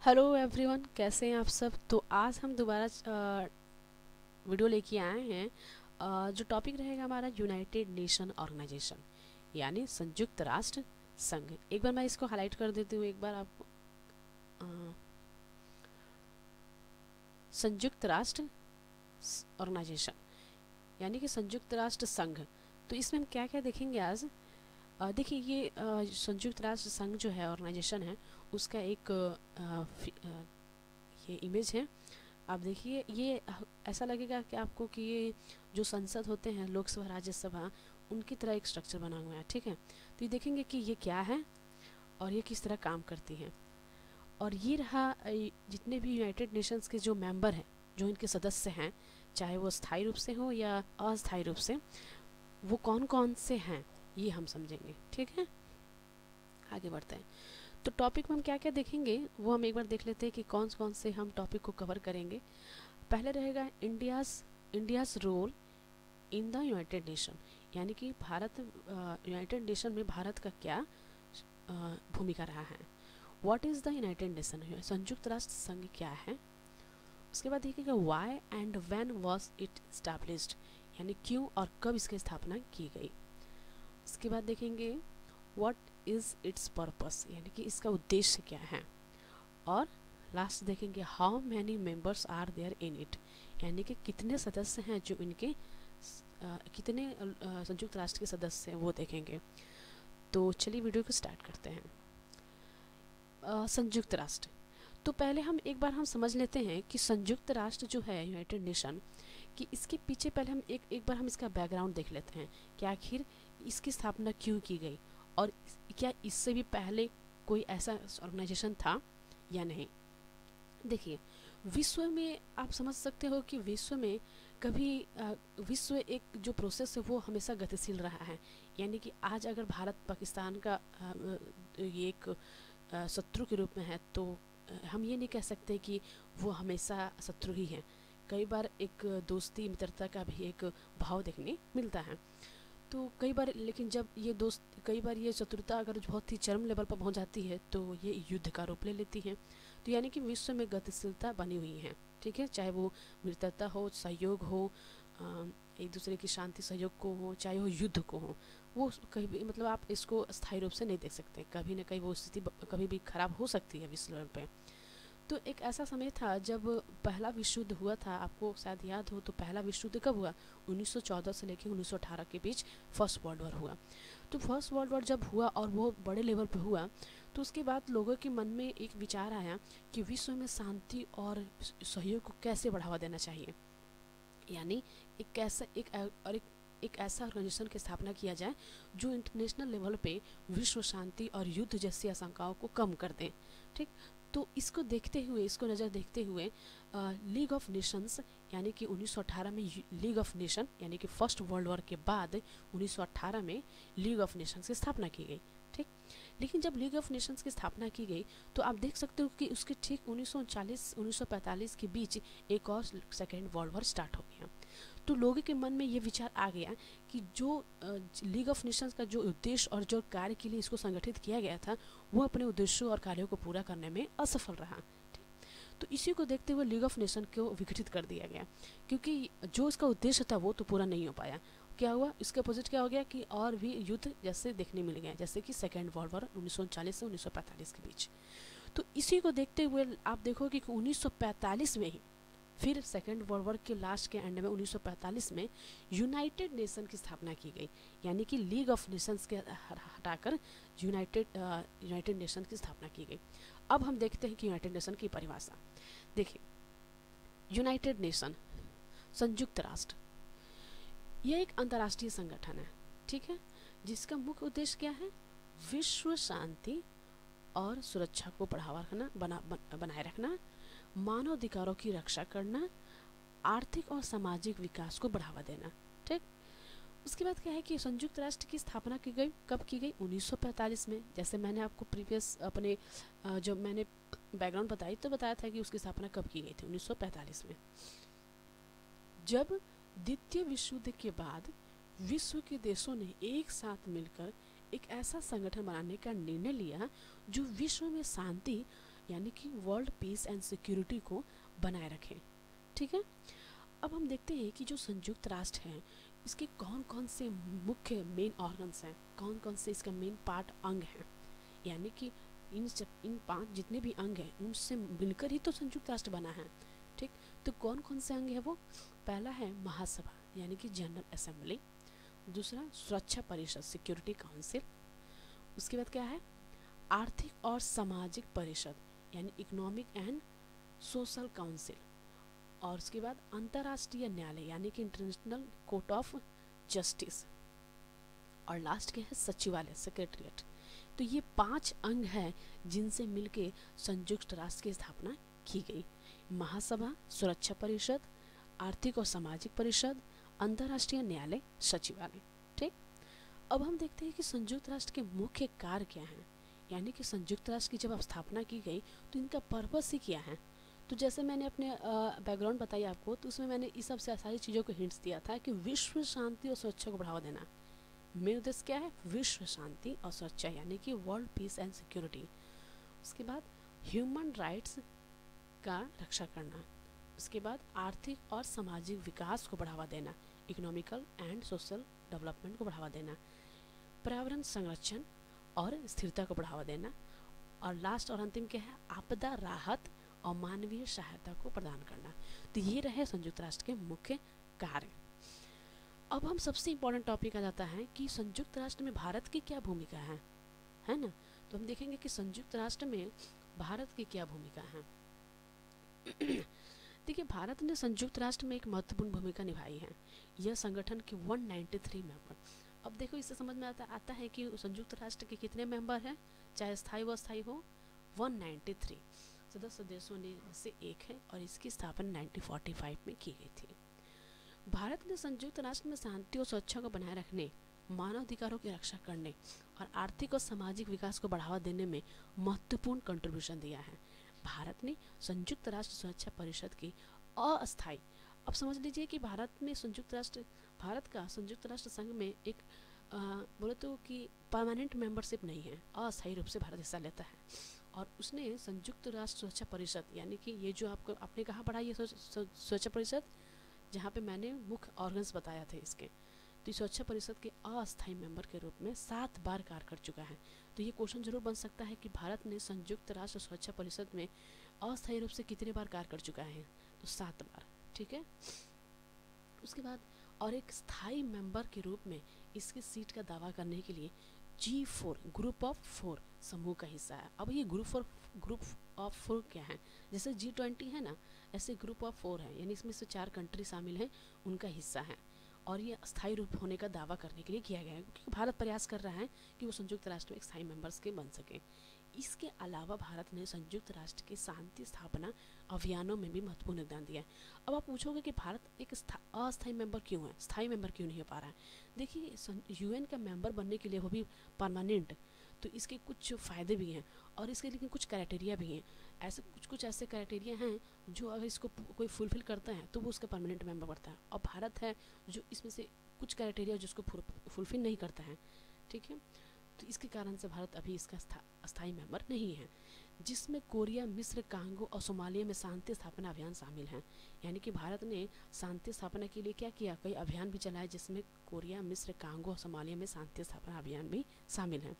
Hello everyone, कैसे हैं आप सब। तो आज हम दोबारा वीडियो लेके आए हैं। जो टॉपिक रहेगा हमारा यूनाइटेड नेशन ऑर्गेनाइजेशन, यानी संयुक्त राष्ट्र संघ। एक बार मैं इसको हाईलाइट कर देती हूँ एक बार आपको। संयुक्त राष्ट्र ऑर्गेनाइजेशन यानी कि संयुक्त राष्ट्र संघ। तो इसमें हम क्या क्या देखेंगे आज। देखिए, ये संयुक्त राष्ट्र संघ जो है, ऑर्गेनाइजेशन है, उसका एक ये इमेज है। आप देखिए, ये ऐसा लगेगा कि आपको कि ये जो संसद होते हैं, लोकसभा राज्यसभा, उनकी तरह एक स्ट्रक्चर बना हुआ है। ठीक है, तो ये देखेंगे कि ये क्या है और ये किस तरह काम करती है। और ये रहा जितने भी यूनाइटेड नेशंस के जो मेंबर हैं, जो इनके सदस्य हैं, चाहे वो स्थायी रूप से हो या अस्थायी रूप से, वो कौन कौन से हैं ये हम समझेंगे। ठीक है, आगे बढ़ते हैं। तो टॉपिक में हम क्या क्या देखेंगे वो हम एक बार देख लेते हैं कि कौन कौन से हम टॉपिक को कवर करेंगे। पहले रहेगा India's role in the United Nation, यानी कि भारत यूनाइटेड नेशन में भारत का क्या भूमिका रहा है। What is the United nation, संयुक्त राष्ट्र संघ क्या है। उसके बाद देखिएगा why and when was it established, यानी क्यों और कब इसकी स्थापना की गई। उसके बाद देखेंगे व्हाट इज़ इट्स पर्पस, यानी कि इसका उद्देश्य क्या है। और लास्ट देखेंगे how many members are there in it, यानी कि कितने सदस्य हैं जो इनके कितने संयुक्त राष्ट्र के सदस्य हैं वो देखेंगे। तो चलिए वीडियो को स्टार्ट करते हैं। संयुक्त राष्ट्र, तो पहले हम एक बार हम समझ लेते हैं कि संयुक्त राष्ट्र जो है, यूनाइटेड नेशन, कि इसके पीछे पहले हम एक बार हम इसका बैकग्राउंड देख लेते हैं कि आखिर इसकी स्थापना क्यों की गई और क्या इससे भी पहले कोई ऐसा ऑर्गेनाइजेशन था या नहीं। देखिए, विश्व में आप समझ सकते हो कि विश्व में कभी विश्व एक जो प्रोसेस है वो हमेशा गतिशील रहा है। यानी कि आज अगर भारत पाकिस्तान का ये एक शत्रु के रूप में है, तो हम ये नहीं कह सकते कि वो हमेशा शत्रु ही हैं। कई बार एक दोस्ती मित्रता का भी एक भाव देखने मिलता है। तो कई बार, लेकिन जब ये कई बार ये शत्रुता अगर बहुत ही चरम लेवल पर पहुंच जाती है तो ये युद्ध का रूप ले लेती है। तो यानी कि विश्व में गतिशीलता बनी हुई है। ठीक है, चाहे वो मित्रता हो, सहयोग हो, एक दूसरे की शांति सहयोग को हो, चाहे वो युद्ध को हो, वो कहीं भी, मतलब आप इसको स्थायी रूप से नहीं देख सकते। कभी ना कहीं वो स्थिति कभी भी खराब हो सकती है विश्व लेवल पे। तो एक ऐसा समय था जब पहला विश्व युद्ध हुआ था, आपको शायद याद हो। तो पहला विश्व युद्ध कब हुआ, 1914 से लेकर 1918 के बीच फर्स्ट वर्ल्ड वॉर हुआ। तो फर्स्ट वर्ल्ड वॉर जब हुआ और वो बड़े लेवल पे हुआ, तो उसके बाद लोगों के मन में एक विचार आया कि विश्व में शांति और सहयोग को कैसे बढ़ावा देना चाहिए। यानी एक ऐसा एक ऐसा ऑर्गेनाइजेशन की स्थापना किया जाए जो इंटरनेशनल लेवल पे विश्व शांति और युद्ध जैसी आशंकाओं को कम कर दें। ठीक, तो इसको देखते हुए, इसको नज़र देखते हुए लीग ऑफ नेशंस, यानी कि 1918 में लीग ऑफ नेशन, यानी कि फर्स्ट वर्ल्ड वॉर के बाद 1918 में लीग ऑफ नेशंस की स्थापना की गई। ठीक, लेकिन जब लीग ऑफ नेशंस की स्थापना की गई तो आप देख सकते हो कि उसके ठीक 1940-1945 के बीच एक और सेकेंड वर्ल्ड वॉर स्टार्ट हो गया। तो लोगों के मन में ये विचार आ गया कि जो लीग ऑफ नेशंस का जो उद्देश्य और जो कार्य के लिए इसको संगठित किया गया था, वो अपने उद्देश्यों और कार्यों को पूरा करने में असफल रहा। तो इसी को देखते हुए लीग ऑफ नेशन को विघटित कर दिया गया, क्योंकि जो इसका उद्देश्य था वो तो पूरा नहीं हो पाया। क्या हुआ, इसके अपोजिट क्या हो गया कि और भी युद्ध जैसे देखने मिल गए, जैसे कि सेकेंड वर्ल्ड वॉर 1940 से 1945 के बीच। तो इसी को देखते हुए आप देखोगे कि 1945 में ही फिर सेकेंड वर्ल्ड वॉर के लास्ट के एंड में 1945 में यूनाइटेड नेशन की स्थापना की गई, यानी कि लीग ऑफ नेशंस के हटाकर यूनाइटेड नेशन की स्थापना की गई। अब हम देखते हैं कि यूनाइटेड नेशन की परिभाषा देखिए। यूनाइटेड नेशन, संयुक्त राष्ट्र, यह एक अंतर्राष्ट्रीय संगठन है। ठीक है, जिसका मुख्य उद्देश्य क्या है, विश्व शांति और सुरक्षा को बढ़ावा रखना, बनाए रखना, मानव अधिकारों की रक्षा करना, आर्थिक और सामाजिक विकास को बढ़ावा देना। ठीक, उसके बाद क्या है कि संयुक्त राष्ट्र की स्थापना की गई, कब की गई, 1945 में। जैसे मैंने आपको प्रीवियस अपने जब मैंने बैकग्राउंड बताई तो बताया था कि उसकी स्थापना कब की गई थी, 1945 में। जब द्वितीय विश्व युद्ध के बाद विश्व के देशों ने एक साथ मिलकर एक ऐसा संगठन बनाने का निर्णय लिया जो विश्व में शांति यानी कि वर्ल्ड पीस एंड सिक्योरिटी को बनाए रखें। ठीक है, अब हम देखते हैं कि जो संयुक्त राष्ट्र है इसके कौन कौन से मुख्य मेन ऑर्गन्स हैं, कौन कौन से इसका मेन पार्ट अंग हैं। यानी कि इन 5 जितने भी अंग हैं उनसे मिलकर ही तो संयुक्त राष्ट्र बना है। ठीक, तो कौन कौन से अंग है वो? पहला है महासभा यानी कि जनरल असेंबली, दूसरा सुरक्षा परिषद सिक्योरिटी काउंसिल, उसके बाद क्या है आर्थिक और सामाजिक परिषद यानी इकोनॉमिक एंड सोशल काउंसिल, और उसके बाद अंतर्राष्ट्रीय न्यायालय यानी कि इंटरनेशनल कोर्ट ऑफ जस्टिस, और लास्ट क्या है सचिवालय सेक्रेटरीट। तो ये 5 अंग हैं जिनसे मिलके संयुक्त राष्ट्र की स्थापना की गई। महासभा, सुरक्षा परिषद, आर्थिक और सामाजिक परिषद, अंतर्राष्ट्रीय न्यायालय, सचिवालय। ठीक, अब हम देखते हैं कि संयुक्त राष्ट्र के मुख्य कार्य क्या हैं। यानी कि संयुक्त राष्ट्र की जब स्थापना की गई तो इनका पर्पस ही क्या है। तो जैसे मैंने अपने बैकग्राउंड बताई आपको, तो उसमें मैंने इस सब से सारी चीज़ों को हिंट्स दिया था कि विश्व शांति और सुरक्षा को बढ़ावा देना। मेन उद्देश्य क्या है? विश्व शांति और सुरक्षा यानी कि वर्ल्ड पीस एंड सिक्योरिटी। उसके बाद ह्यूमन राइट्स का रक्षा करना, उसके बाद आर्थिक और सामाजिक विकास को बढ़ावा देना, इकोनॉमिकल एंड सोशल डेवलपमेंट को बढ़ावा देना, पर्यावरण संरक्षण और स्थिरता को बढ़ावा देना, और लास्ट और अंतिम क्या है आपदा राहत और मानवीय सहायता को प्रदान करना। तो ये रहे संयुक्त राष्ट्र के मुख्य कार्य। अब हम सबसे इम्पोर्टेंट टॉपिक आ जाता है कि संयुक्त राष्ट्र में भारत की क्या भूमिका है ना। तो हम देखेंगे कि संयुक्त राष्ट्र में भारत की क्या भूमिका है। देखिए, भारत ने संयुक्त राष्ट्र में एक महत्वपूर्ण भूमिका निभाई है। यह संगठन के 193 मेंबर। अब देखो, इससे समझ में आता है कि संयुक्त राष्ट्र के कितने मेंबर हैं, चाहे स्थायी व अस्थायी हो। 193 सदस्य देशों ने से एक है और इसकी स्थापना 1945 में की गई थी। भारत ने संयुक्त राष्ट्र में शांति और सुरक्षा को बनाए रखने, मानव अधिकारों की रक्षा करने और आर्थिक और सामाजिक विकास को बढ़ावा देने में महत्वपूर्ण कंट्रीब्यूशन दिया है। भारत ने संयुक्त राष्ट्र सुरक्षा परिषद की अस्थायी, अब समझ लीजिए कि भारत का संयुक्त राष्ट्र संघ में एक बोले तो कि परमानेंट मेंबरशिप नहीं है, अस्थायी रूप से भारत हिस्सा लेता है। और उसने संयुक्त राष्ट्र सुरक्षा परिषद यानी कि ये जो आपने कहाँ पढ़ा ये सुरक्षा परिषद, जहाँ पे मैंने मुख्य ऑर्गन्स बताया थे इसके, तो इस सुरक्षा परिषद के अस्थायी मेंबर के रूप में 7 बार कार्य कर चुका है। तो ये क्वेश्चन जरूर बन सकता है कि भारत ने संयुक्त राष्ट्र सुरक्षा परिषद में अस्थायी रूप से कितने बार कार्य कर चुका है, तो 7 बार। ठीक है, उसके बाद और एक स्थायी मेंबर के रूप में इसकी सीट का दावा करने के लिए G4 ग्रुप ऑफ 4 समूह का हिस्सा है। अब ये ग्रुप ऑफ 4 क्या है? जैसे G20 है ना, ऐसे ग्रुप ऑफ 4 है, यानी इसमें से 4 कंट्री शामिल हैं, उनका हिस्सा है। और ये स्थायी रूप होने का दावा करने के लिए किया गया है, क्योंकि भारत प्रयास कर रहा है कि वो संयुक्त राष्ट्र में एक स्थायी मेंबर्स के बन सके। इसके अलावा भारत ने संयुक्त राष्ट्र के शांति स्थापना अभियानों में भी महत्वपूर्ण योगदान दिया है। अब आप पूछोगे कि भारत एक अस्थायी मेंबर क्यों है, स्थायी मेंबर क्यों नहीं हो पा रहा है। देखिए, UN का मेंबर बनने के लिए, वो भी परमानेंट, तो इसके कुछ फ़ायदे भी हैं और इसके लेकिन कुछ क्राइटेरिया भी हैं। ऐसे कुछ ऐसे क्राइटेरिया हैं जो अगर इसको कोई फुलफिल करता है तो वो उसका परमानेंट मेंबर बनता है, और भारत है जो इसमें से कुछ क्राइटेरिया जिसको फुलफिल नहीं करता है। ठीक है, तो इसके कारण से भारत अभी इसका अस्थायी मेंबर नहीं है, जिसमें कोरिया, मिस्र, कांगो और सोमालिया में शांति स्थापना अभियान शामिल हैं। यानी कि भारत ने शांति स्थापना के लिए क्या किया, कई अभियान भी चलाए, जिसमें कोरिया, मिस्र, कांगो और सोमालिया में शांति स्थापना अभियान भी शामिल हैं।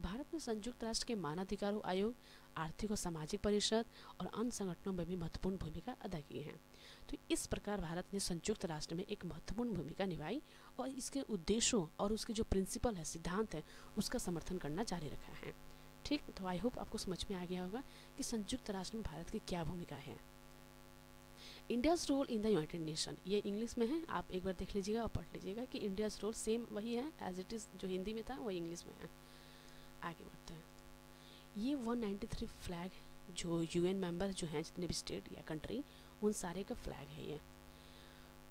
भारत ने संयुक्त राष्ट्र के मानवाधिकारों आयोग, आर्थिक और सामाजिक परिषद और अन्य संगठनों में भी महत्वपूर्ण भूमिका अदा की है। तो इस प्रकार भारत ने संयुक्त राष्ट्र में एक महत्वपूर्ण भूमिका निभाई और इसके उद्देश्यों और उसके जो प्रिंसिपल है, सिद्धांत है, उसका समर्थन करना जारी रखा है। ठीक, तो आई होप आपको समझ में आ गया होगा कि संयुक्त राष्ट्र में भारत की क्या भूमिका है। India's role in the United Nation, ये इंग्लिश में है, आप एक बार देख लीजिएगा और पढ़ लीजिएगा कि इंडियाज रोल सेम वही है एज इट इज़, जो हिंदी में था वही इंग्लिश में है। आगे बढ़ते हैं। ये 193 फ्लैग जो UN मेंबर जो हैं, जितने भी स्टेट या कंट्री, उन सारे का फ्लैग है। ये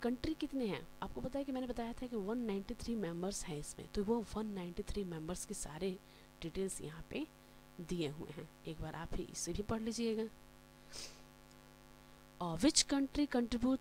कंट्री कितने हैं आपको पता है कि मैंने बताया था कि 193 मेंबर्स हैं इसमें, तो वो 193 मेंबर्स के सारे डिटेल्स यहाँ पे दिए हुए हैं। एक बार आप ही इसे भी पढ़ लीजिएगा। Which country contribute